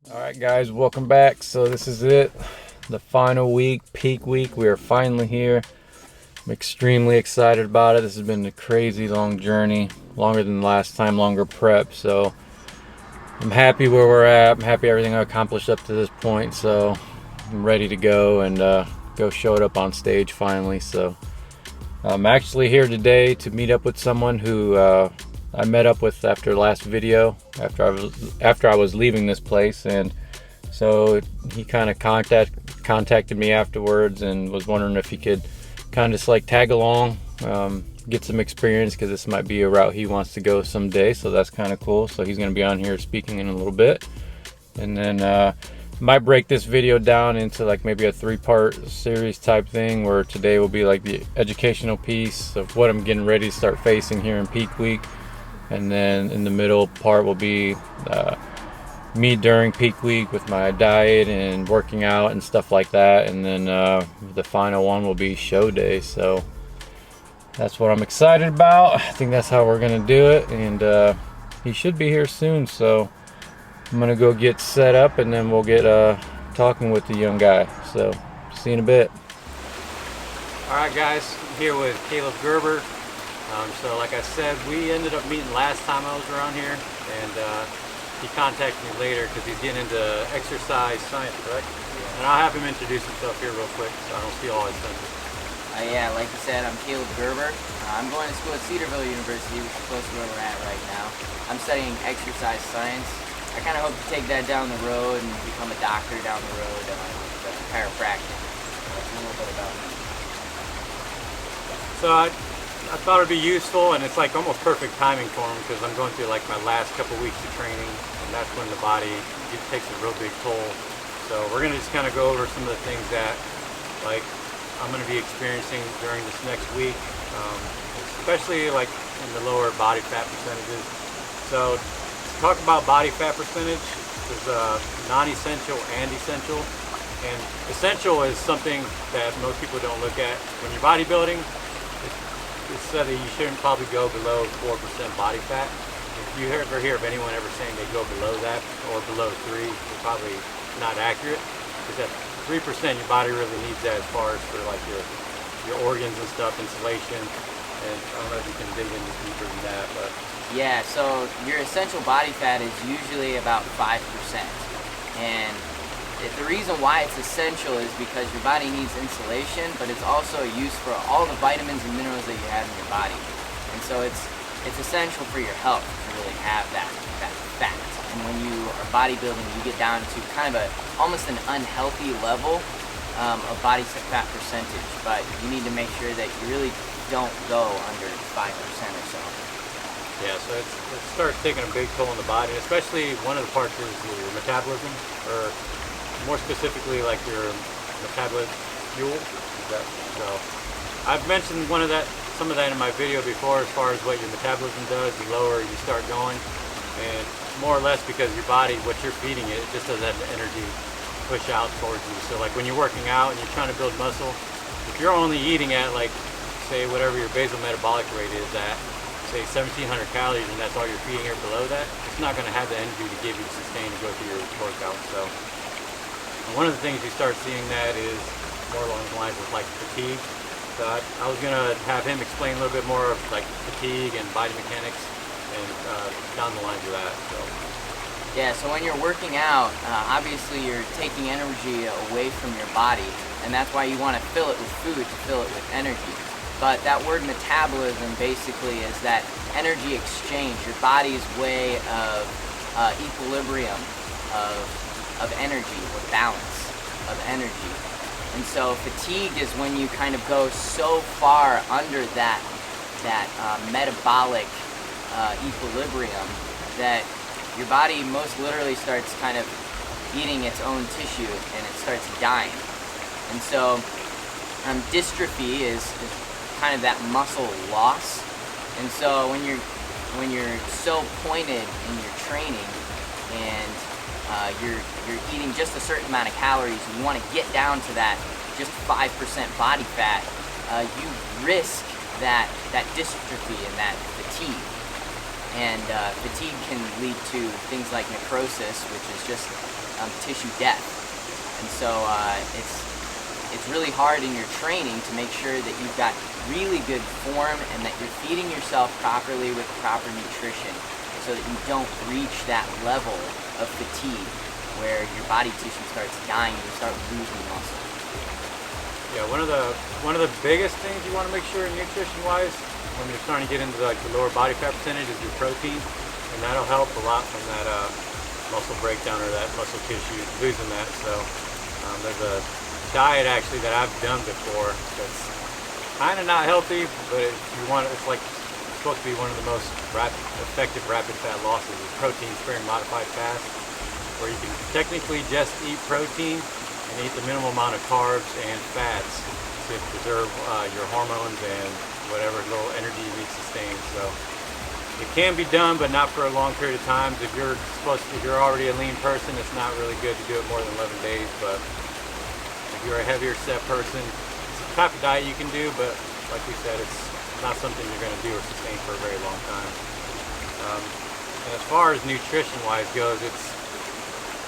Alright guys, welcome back. So this is it, the final week, peak week. We are finally here. I'm extremely excited about it. This has been a crazy long journey, longer than the last time, longer prep. So I'm happy where we're at. I'm happy everything I accomplished up to this point. So I'm ready to go and go show it up on stage finally. So I'm actually here today to meet up with someone who I met up with after last video, after I was leaving this place, and so he kind of contacted me afterwards and was wondering if he could kind of just like tag along, get some experience, because this might be a route he wants to go someday. So that's kind of cool. So he's going to be on here speaking in a little bit, and then might break this video down into like maybe a 3-part series type thing, where today will be like the educational piece of what I'm getting ready to start facing here in peak week, and then in the middle part will be me during peak week with my diet and working out and stuff like that, and then the final one will be show day. So that's what I'm excited about. I think that's how we're gonna do it, and he should be here soon. So I'm gonna go get set up, and then we'll get talking with the young guy. So see you in a bit. Alright guys, I'm here with Caleb Gerber. So like I said, we ended up meeting last time I was around here, and he contacted me later because he's getting into exercise science, correct? Yeah. And I'll have him introduce himself here real quick so I don't steal all his thunder. Yeah, like you said, I'm Caleb Gerber. I'm going to school at Cedarville University, which is close to where we're at right now. I'm studying exercise science. I kind of hope to take that down the road and become a doctor down the road, with chiropractic. That's a little bit about me. So I thought it'd be useful, and it's like almost perfect timing for him, because I'm going through like my last couple weeks of training, and that's when the body takes a real big toll. So we're gonna just kind of go over some of the things that like I'm gonna be experiencing during this next week, especially like in the lower body fat percentages. So to talk about body fat percentage, there's non-essential and essential. And essential is something that most people don't look at. When you're bodybuilding, it's said that you shouldn't probably go below 4% body fat. If you ever hear of anyone ever saying they go below that or below 3, it's probably not accurate. Because at 3%, your body really needs that as far as for like your organs and stuff, insulation. And I don't know if you can dig in deeper than that, but Yeah, so your essential body fat is usually about 5%. And the reason why it's essential is because your body needs insulation, but it's also used for all the vitamins and minerals that you have in your body. And so it's essential for your health to really have that fat. And when you are bodybuilding, you get down to kind of almost an unhealthy level of body fat percentage, but you need to make sure that you really don't go under 5% or so. yeah, so it starts taking a big toll on the body, especially one of the parts is your metabolism, or more specifically like your metabolic fuel. So I've mentioned some of that in my video before, as far as what your metabolism does. The lower you start going, and more or less because your body, what you're feeding it, just doesn't have the energy push out towards you. So like when you're working out and you're trying to build muscle, if you're only eating at like, say whatever your basal metabolic rate is at, say 1,700 calories, and that's all you're feeding or below that, it's not going to have the energy to give you to sustain to go through your workout. So one of the things you start seeing that is more along the lines of like fatigue. So I was gonna have him explain a little bit more of like fatigue and body mechanics and down the lines of that. So Yeah, so when you're working out, obviously you're taking energy away from your body, and that's why you want to fill it with food, to fill it with energy. But that word metabolism basically is that energy exchange, your body's way of equilibrium of energy, or balance of energy. And so fatigue is when you kind of go so far under that metabolic equilibrium that your body most literally starts kind of eating its own tissue, and it starts dying. And so dystrophy is kind of that muscle loss. And so when you're so pointed in your training, and you're eating just a certain amount of calories, and you want to get down to that just 5% body fat, you risk that dystrophy and that fatigue. And fatigue can lead to things like necrosis, which is just tissue death. And so it's really hard in your training to make sure that you've got really good form and that you're feeding yourself properly with proper nutrition so that you don't reach that level of fatigue where your body tissue starts dying and you start losing muscle. Yeah, one of the biggest things you want to make sure nutrition-wise when you're starting to get into like the lower body fat percentage is your protein, and that'll help a lot from that muscle breakdown or that muscle tissue losing that. So there's a diet actually that I've done before that's kind of not healthy, but if you want, it's like supposed to be one of the most effective rapid fat losses is protein sparing modified fast, where you can technically just eat protein and eat the minimal amount of carbs and fats to preserve your hormones and whatever little energy you need to sustain. So it can be done, but not for a long period of time. If you're already a lean person, it's not really good to do it more than 11 days. But if you're a heavier set person, it's a type of diet you can do, but like we said, it's not something you're going to do or sustain for a very long time. And as far as nutrition-wise goes,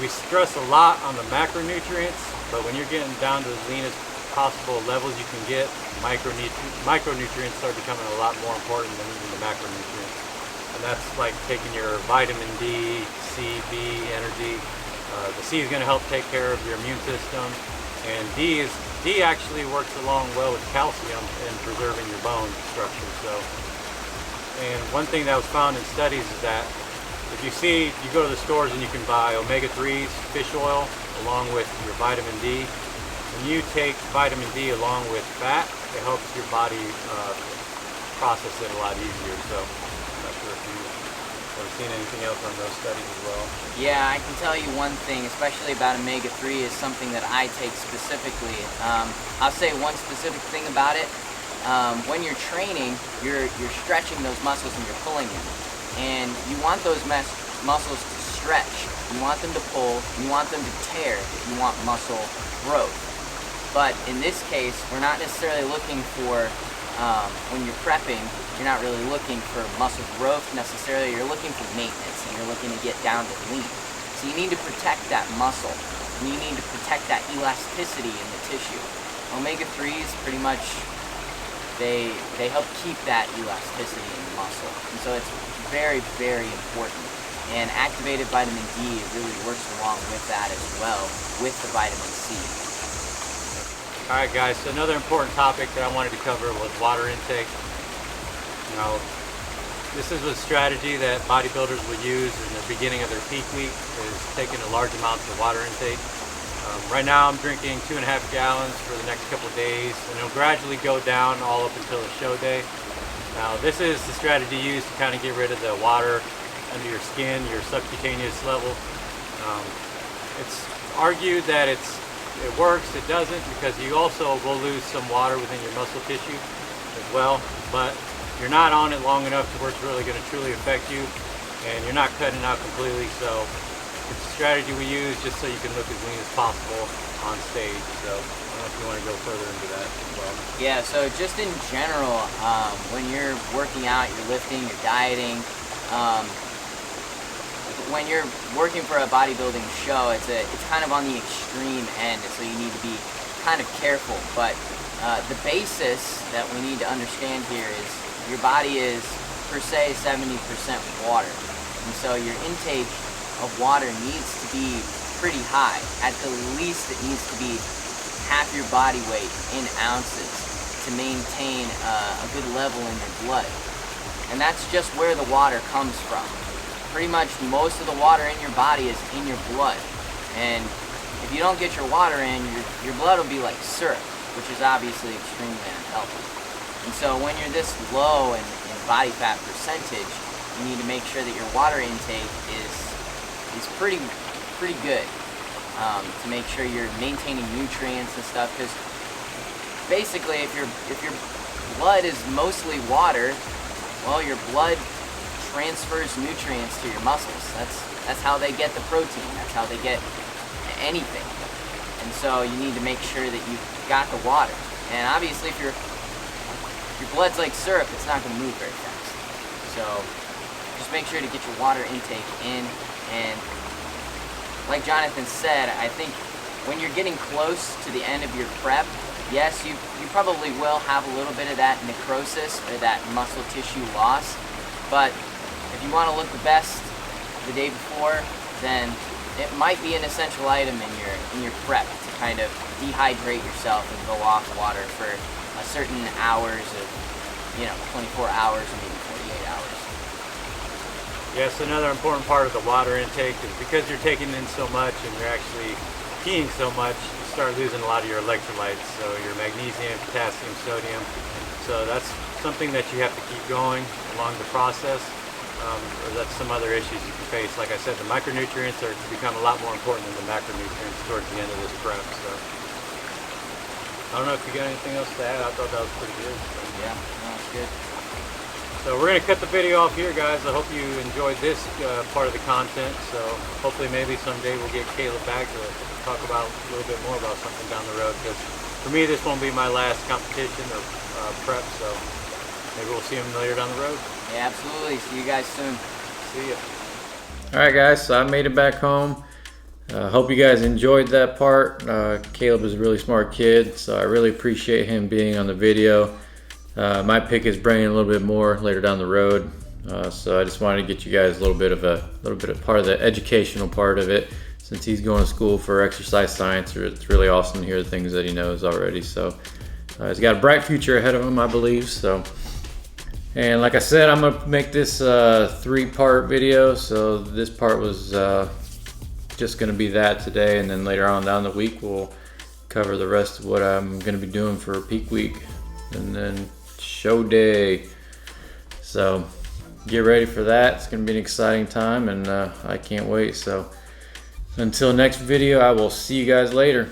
we stress a lot on the macronutrients, but when you're getting down to as lean as possible levels you can get, micronutrients start becoming a lot more important than even the macronutrients. And that's like taking your vitamin D, C, B, energy. The C is going to help take care of your immune system, and D actually works along well with calcium in preserving your bone structure. And one thing that was found in studies is that if you go to the stores and you can buy omega-3s, fish oil, along with your vitamin D. When you take vitamin D along with fat, it helps your body process it a lot easier. So I'm not sure if you've ever seen anything else on those studies as well. Yeah, I can tell you one thing, especially about omega-3, is something that I take specifically. I'll say one specific thing about it. When you're training, you're stretching those muscles and you're pulling them. And you want those muscles to stretch. You want them to pull. You want them to tear. You want muscle growth. But in this case, we're not necessarily looking for, when you're prepping, you're not really looking for muscle growth necessarily. You're looking for maintenance, and you're looking to get down to lean. So you need to protect that muscle, and you need to protect that elasticity in the tissue. Omega-3s pretty much, they help keep that elasticity in the muscle. And so it's very, very important. And activated vitamin D really works along with that as well, with the vitamin C. Alright guys, so another important topic that I wanted to cover was water intake. Now, this is a strategy that bodybuilders will use in the beginning of their peak week, is taking a large amounts of water intake. Right now I'm drinking 2.5 gallons for the next couple of days, and it'll gradually go down all up until the show day. Now this is the strategy used to kind of get rid of the water under your skin, your subcutaneous level. It's argued that it works, it doesn't, because you also will lose some water within your muscle tissue as well, but you're not on it long enough to where it's really going to truly affect you, and you're not cutting it out completely. So it's a strategy we use just so you can look as lean as possible on stage. So I don't know if you want to go further into that as well. Yeah, so just in general, when you're working out, you're lifting, you're dieting, when you're working for a bodybuilding show, it's kind of on the extreme end, so you need to be kind of careful. But the basis that we need to understand here is your body is per se 70% water, and so your intake of water needs to be pretty high. At the least, it needs to be half your body weight in ounces to maintain a good level in your blood, and that's just where the water comes from. Pretty much most of the water in your body is in your blood, and if you don't get your water in, your blood will be like syrup, which is obviously extremely unhealthy. And so when you're this low in body fat percentage, you need to make sure that your water intake is pretty good to make sure you're maintaining nutrients and stuff. Because basically, if your blood is mostly water, well, your blood transfers nutrients to your muscles. That's how they get the protein. That's how they get anything. And so you need to make sure that you've got the water. And obviously, if your blood's like syrup, it's not going to move very fast. So just make sure to get your water intake in. And like Jonathan said, I think when you're getting close to the end of your prep, yes, you probably will have a little bit of that necrosis or that muscle tissue loss, but if you want to look the best the day before, then it might be an essential item in your prep to kind of dehydrate yourself and go off water for a certain hours of, 24 hours or maybe 48 hours. Yes, another important part of the water intake is because you're taking in so much and you're actually peeing so much, you start losing a lot of your electrolytes, so your magnesium, potassium, sodium. So that's something that you have to keep going along the process. Or that's some other issues you can face. Like I said, the micronutrients are become a lot more important than the macronutrients towards the end of this prep. So I don't know if you got anything else to add. I thought that was pretty good. So. Yeah, no, it's good. So we're going to cut the video off here, guys. I hope you enjoyed this part of the content. So hopefully maybe someday we'll get Caleb back to talk about a little bit more about something down the road. Because for me, this won't be my last competition or prep. So maybe we'll see him later down the road. Yeah, absolutely. See you guys soon. See ya. All right, guys. So I made it back home. Hope you guys enjoyed that part. Caleb is a really smart kid, so I really appreciate him being on the video. My pick is bringing a little bit more later down the road, so I just wanted to get you guys a little bit of part of the educational part of it. Since he's going to school for exercise science, it's really awesome to hear the things that he knows already. So he's got a bright future ahead of him, I believe. So, and like I said, I'm gonna make this a 3-part video. So this part was just gonna be that today, and then later on down the week we'll cover the rest of what I'm gonna be doing for peak week, and then show day. So get ready for that. It's gonna be an exciting time, and I can't wait. So until next video, I will see you guys later.